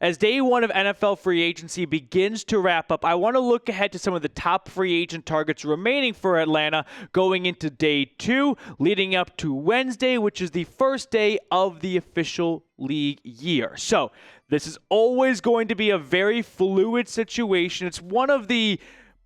as day one of NFL free agency begins to wrap up, I want to look ahead to some of the top free agent targets remaining for Atlanta going into day two, leading up to Wednesday, which is the first day of the official league year. So this is always going to be a very fluid situation. It's one of the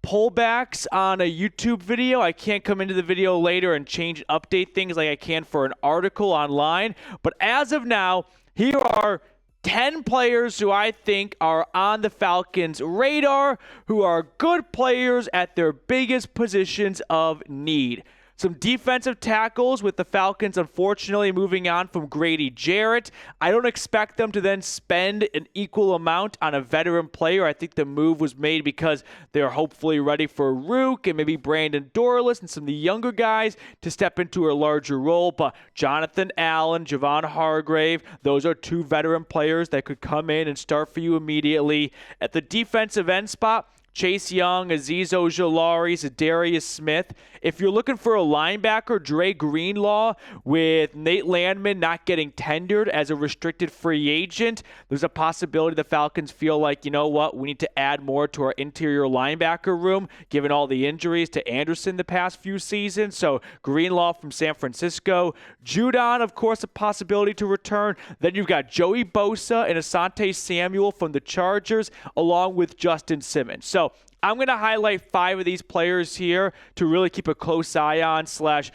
pullbacks on a YouTube video. I can't come into the video later and change, update things like I can for an article online. But as of now, here are 10 players who I think are on the Falcons' radar, who are good players at their biggest positions of need. Some defensive tackles with the Falcons, unfortunately, moving on from Grady Jarrett. I don't expect them to then spend an equal amount on a veteran player. I think the move was made because they're hopefully ready for Rook and maybe Brandon Dorless and some of the younger guys to step into a larger role. But Jonathan Allen, Javon Hargrave, those are two veteran players that could come in and start for you immediately. At the defensive end spot, Chase Young, Azeez Ojulari, Za'Darius Smith. If you're looking for a linebacker, Dre Greenlaw, with Nate Landman not getting tendered as a restricted free agent, there's a possibility the Falcons feel like, you know what, we need to add more to our interior linebacker room, given all the injuries to Anderson the past few seasons. So Greenlaw from San Francisco. Judon, of course, a possibility to return. Then you've got Joey Bosa and Asante Samuel from the Chargers, along with Justin Simmons. So I'm going to highlight 5 of these players here to really keep a close eye on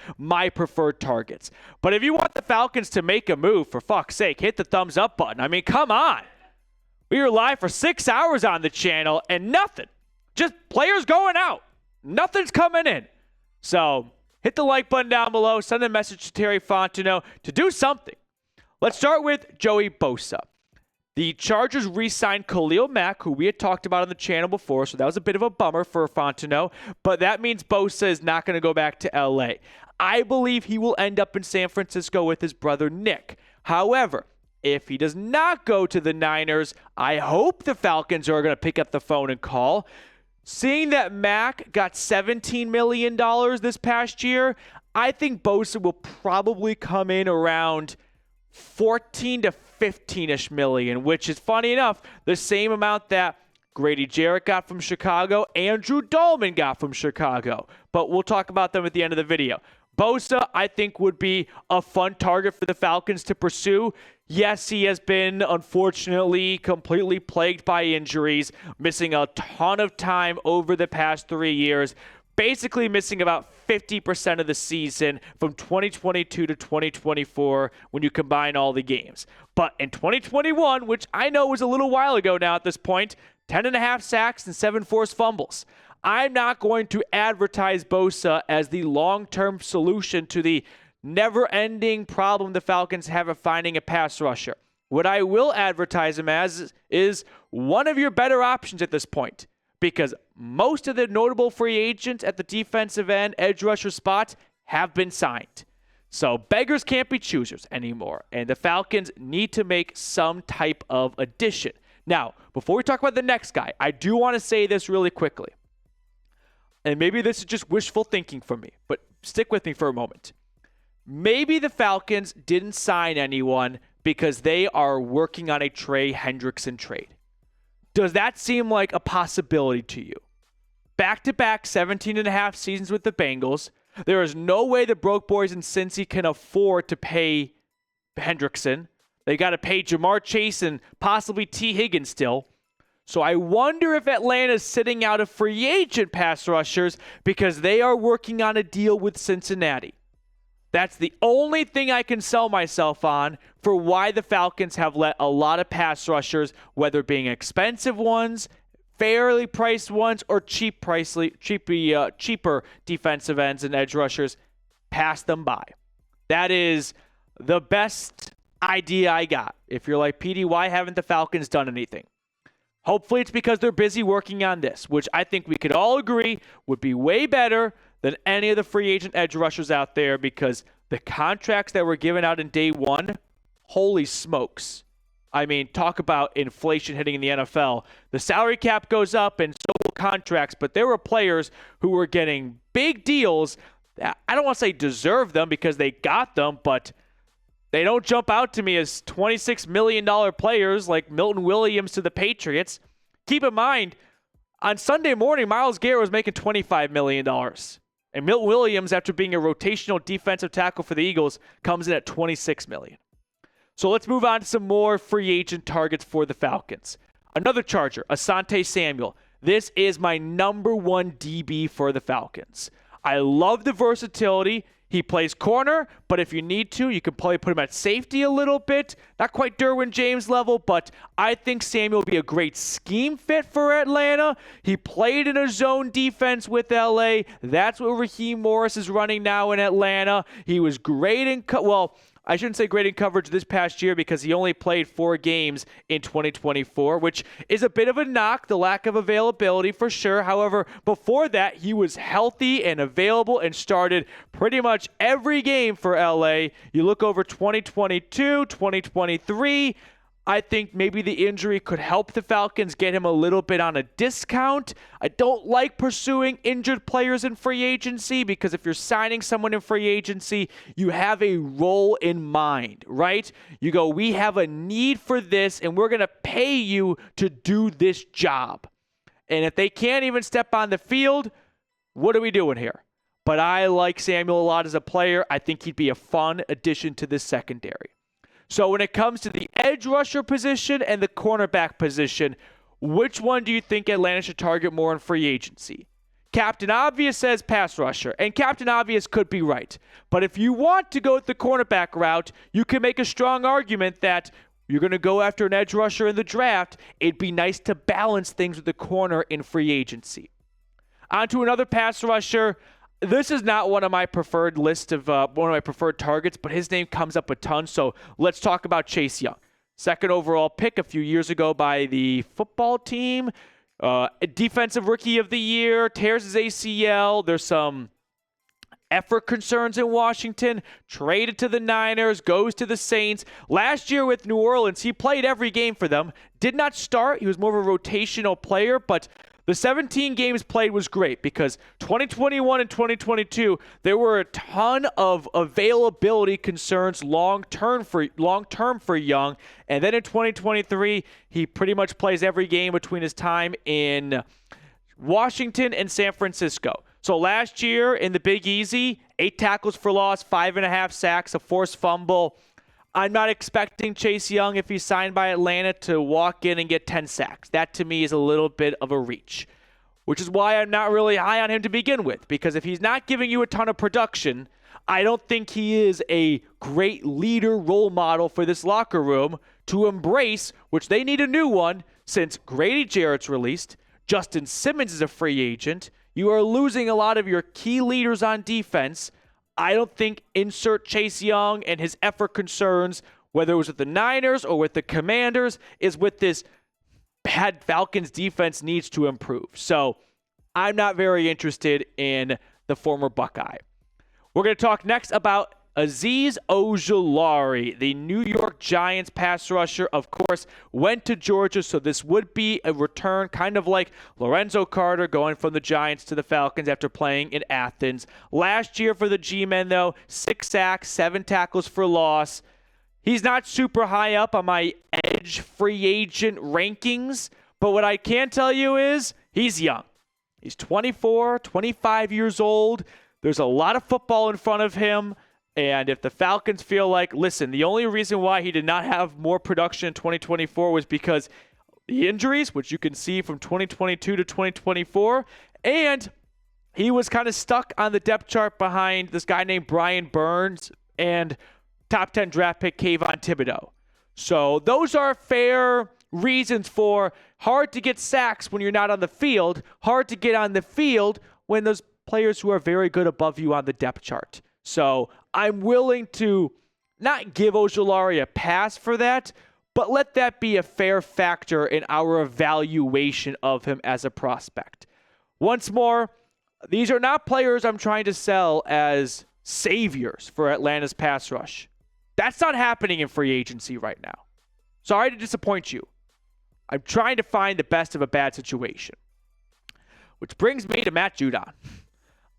/ my preferred targets. But if you want the Falcons to make a move, for fuck's sake, hit the thumbs up button. I mean, come on. We were live for 6 hours on the channel and nothing. Just players going out. Nothing's coming in. So hit the like button down below. Send a message to Terry Fontenot to do something. Let's start with Joey Bosa. The Chargers re-signed Khalil Mack, who we had talked about on the channel before, so that was a bit of a bummer for Fontenot, but that means Bosa is not going to go back to LA. I believe he will end up in San Francisco with his brother Nick. However, if he does not go to the Niners, I hope the Falcons are going to pick up the phone and call. Seeing that Mack got $17 million this past year, I think Bosa will probably come in around 14 to 15-ish million, which is, funny enough, the same amount that Grady Jarrett got from Chicago, Andrew Dalman got from Chicago. But we'll talk about them at the end of the video. Bosa, I think, would be a fun target for the Falcons to pursue. Yes, he has been, unfortunately, completely plagued by injuries, missing a ton of time over the past 3 years, basically missing about 50% of the season from 2022 to 2024 when you combine all the games. But in 2021, which I know was a little while ago now at this point, 10.5 sacks and 7 forced fumbles. I'm not going to advertise Bosa as the long-term solution to the never-ending problem the Falcons have of finding a pass rusher. What I will advertise him as is one of your better options at this point, because most of the notable free agents at the defensive end, edge rusher spot have been signed. So beggars can't be choosers anymore, and the Falcons need to make some type of addition. Now, before we talk about the next guy, I do want to say this really quickly. And maybe this is just wishful thinking for me, but stick with me for a moment. Maybe the Falcons didn't sign anyone because they are working on a Trey Hendrickson trade. Does that seem like a possibility to you? Back-to-back 17.5 seasons with the Bengals. There is no way the broke boys in Cincy can afford to pay Hendrickson. They got to pay Jamar Chase and possibly T. Higgins still. So I wonder if Atlanta's sitting out of free agent pass rushers because they are working on a deal with Cincinnati. That's the only thing I can sell myself on for why the Falcons have let a lot of pass rushers, whether being expensive ones, fairly priced ones, or cheaper defensive ends and edge rushers, pass them by. That is the best idea I got. If you're like, PD, why haven't the Falcons done anything? Hopefully it's because they're busy working on this, which I think we could all agree would be way better than any of the free agent edge rushers out there, because the contracts that were given out in day one, holy smokes. I mean, talk about inflation hitting in the NFL. The salary cap goes up and so will contracts, but there were players who were getting big deals that I don't want to say deserve them because they got them, but They don't jump out to me as $26 million players like Milton Williams to the Patriots. Keep in mind, on Sunday morning, Myles Garrett was making $25 million. And Milton Williams, after being a rotational defensive tackle for the Eagles, comes in at $26 million. So let's move on to some more free agent targets for the Falcons. Another Charger, Asante Samuel. This is my number one DB for the Falcons. I love the versatility. He plays corner, but if you need to, you can probably put him at safety a little bit. Not quite Derwin James level, but I think Samuel will be a great scheme fit for Atlanta. He played in a zone defense with LA. That's what Raheem Morris is running now in Atlanta. He was great in I shouldn't say great in coverage this past year because he only played 4 games in 2024, which is a bit of a knock, the lack of availability for sure. However, before that, he was healthy and available and started pretty much every game for LA. You look over 2022, 2023, I think maybe the injury could help the Falcons get him a little bit on a discount. I don't like pursuing injured players in free agency because if you're signing someone in free agency, you have a role in mind, right? You go, we have a need for this and we're going to pay you to do this job. And if they can't even step on the field, what are we doing here? But I like Samuel a lot as a player. I think he'd be a fun addition to this secondary. So when it comes to the edge rusher position and the cornerback position, which one do you think Atlanta should target more in free agency? Captain Obvious says pass rusher, and Captain Obvious could be right. But if you want to go with the cornerback route, you can make a strong argument that you're going to go after an edge rusher in the draft. It'd be nice to balance things with the corner in free agency. On to another pass rusher. This is not one of my preferred targets, but his name comes up a ton. So let's talk about Chase Young. Second overall pick a few years ago by the football team. Defensive rookie of the year, tears his ACL. There's some effort concerns in Washington. Traded to the Niners, goes to the Saints. Last year with New Orleans, he played every game for them. Did not start. He was more of a rotational player, but the 17 games played was great because 2021 and 2022, there were a ton of availability concerns long-term for Young. And then in 2023, he pretty much plays every game between his time in Washington and San Francisco. So last year in the Big Easy, 8 tackles for loss, 5.5 sacks, a forced fumble. I'm not expecting Chase Young, if he's signed by Atlanta, to walk in and get 10 sacks. That, to me, is a little bit of a reach, which is why I'm not really high on him to begin with, because if he's not giving you a ton of production, I don't think he is a great leader role model for this locker room to embrace, which they need a new one since Grady Jarrett's released, Justin Simmons is a free agent. You are losing a lot of your key leaders on defense. I don't think insert Chase Young and his effort concerns, whether it was with the Niners or with the Commanders, is with this bad Falcons defense needs to improve. So I'm not very interested in the former Buckeye. We're going to talk next about Azeez Ojulari, the New York Giants pass rusher, of course, went to Georgia, so this would be a return, kind of like Lorenzo Carter going from the Giants to the Falcons after playing in Athens. Last year for the G-Men, though, 6 sacks, 7 tackles for loss. He's not super high up on my edge free agent rankings, but what I can tell you is he's young. He's 24, 25 years old. There's a lot of football in front of him. And if the Falcons feel like, listen, the only reason why he did not have more production in 2024 was because the injuries, which you can see from 2022 to 2024, and he was kind of stuck on the depth chart behind this guy named Brian Burns and top 10 draft pick Kayvon Thibodeau. So those are fair reasons for hard to get sacks when you're not on the field, hard to get on the field when those players who are very good above you on the depth chart. So I'm willing to not give Ojulari a pass for that, but let that be a fair factor in our evaluation of him as a prospect. Once more, these are not players I'm trying to sell as saviors for Atlanta's pass rush. That's not happening in free agency right now. Sorry to disappoint you. I'm trying to find the best of a bad situation. Which brings me to Matt Judon.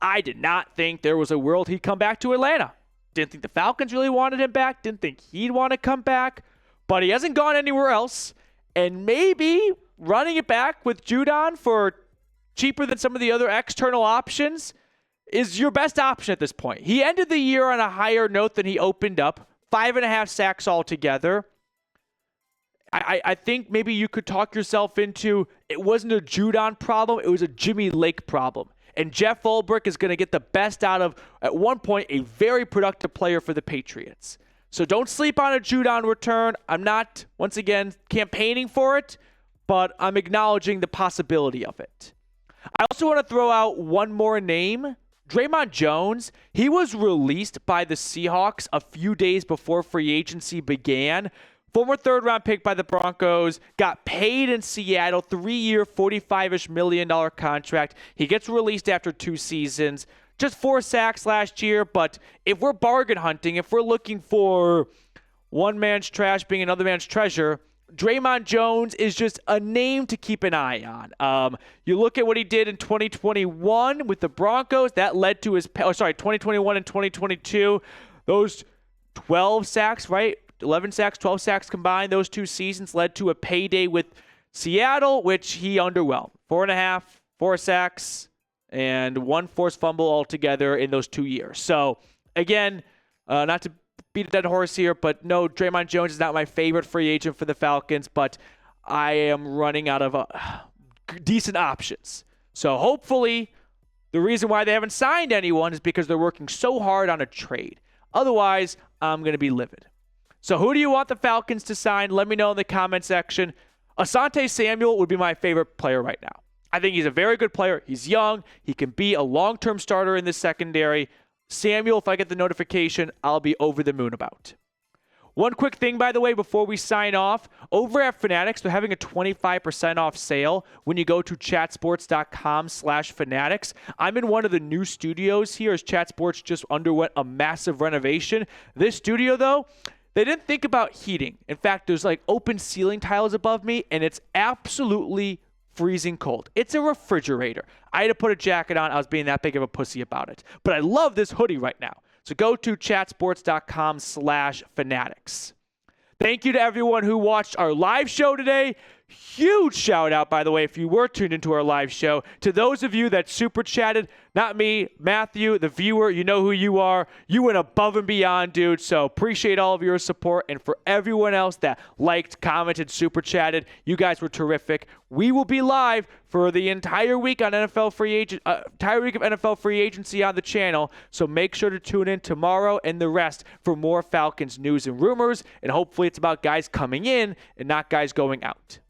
I did not think there was a world he'd come back to Atlanta. Didn't think the Falcons really wanted him back. Didn't think he'd want to come back. But he hasn't gone anywhere else. And maybe running it back with Judon for cheaper than some of the other external options is your best option at this point. He ended the year on a higher note than he opened up. 5.5 sacks altogether. I think maybe you could talk yourself into it wasn't a Judon problem, it was a Jimmy Lake problem. And Jeff Ulbrich is going to get the best out of, at one point, a very productive player for the Patriots. So don't sleep on a Judon return. I'm not, once again, campaigning for it, but I'm acknowledging the possibility of it. I also want to throw out one more name. Draymond Jones, he was released by the Seahawks a few days before free agency began. Former third-round pick by the Broncos, got paid in Seattle, 3-year, $45-ish million contract. He gets released after 2 seasons. Just 4 sacks last year, but if we're bargain hunting, if we're looking for one man's trash being another man's treasure, Draymond Jones is just a name to keep an eye on. You look at what he did in 2021 with the Broncos. That led to his 2021 and 2022. Those 12 sacks, right? 11 sacks, 12 sacks combined. Those 2 seasons led to a payday with Seattle, which he underwhelmed. 4.5, 4 sacks, and 1 forced fumble altogether in those 2 years. So, again, not to beat a dead horse here, but no, Draymond Jones is not my favorite free agent for the Falcons, but I am running out of decent options. So hopefully the reason why they haven't signed anyone is because they're working so hard on a trade. Otherwise, I'm going to be livid. So who do you want the Falcons to sign? Let me know in the comment section. Asante Samuel would be my favorite player right now. I think he's a very good player. He's young. He can be a long-term starter in the secondary. Samuel, if I get the notification, I'll be over the moon about. One quick thing, by the way, before we sign off. Over at Fanatics, they're having a 25% off sale when you go to chatsports.com/fanatics. I'm in one of the new studios here as Chat Sports just underwent a massive renovation. This studio, though, they didn't think about heating. In fact, there's like open ceiling tiles above me, and it's absolutely freezing cold. It's a refrigerator. I had to put a jacket on. I was being that big of a pussy about it. But I love this hoodie right now. So go to chatsports.com/fanatics. Thank you to everyone who watched our live show today. Huge shout out, by the way, if you were tuned into our live show. To those of you that super chatted, not me, Matthew, the viewer, you know who you are. You went above and beyond, dude. So appreciate all of your support. And for everyone else that liked, commented, super chatted, you guys were terrific. We will be live for the entire week on NFL free agent, entire week of NFL free agency on the channel. So make sure to tune in tomorrow and the rest for more Falcons news and rumors. And hopefully it's about guys coming in and not guys going out.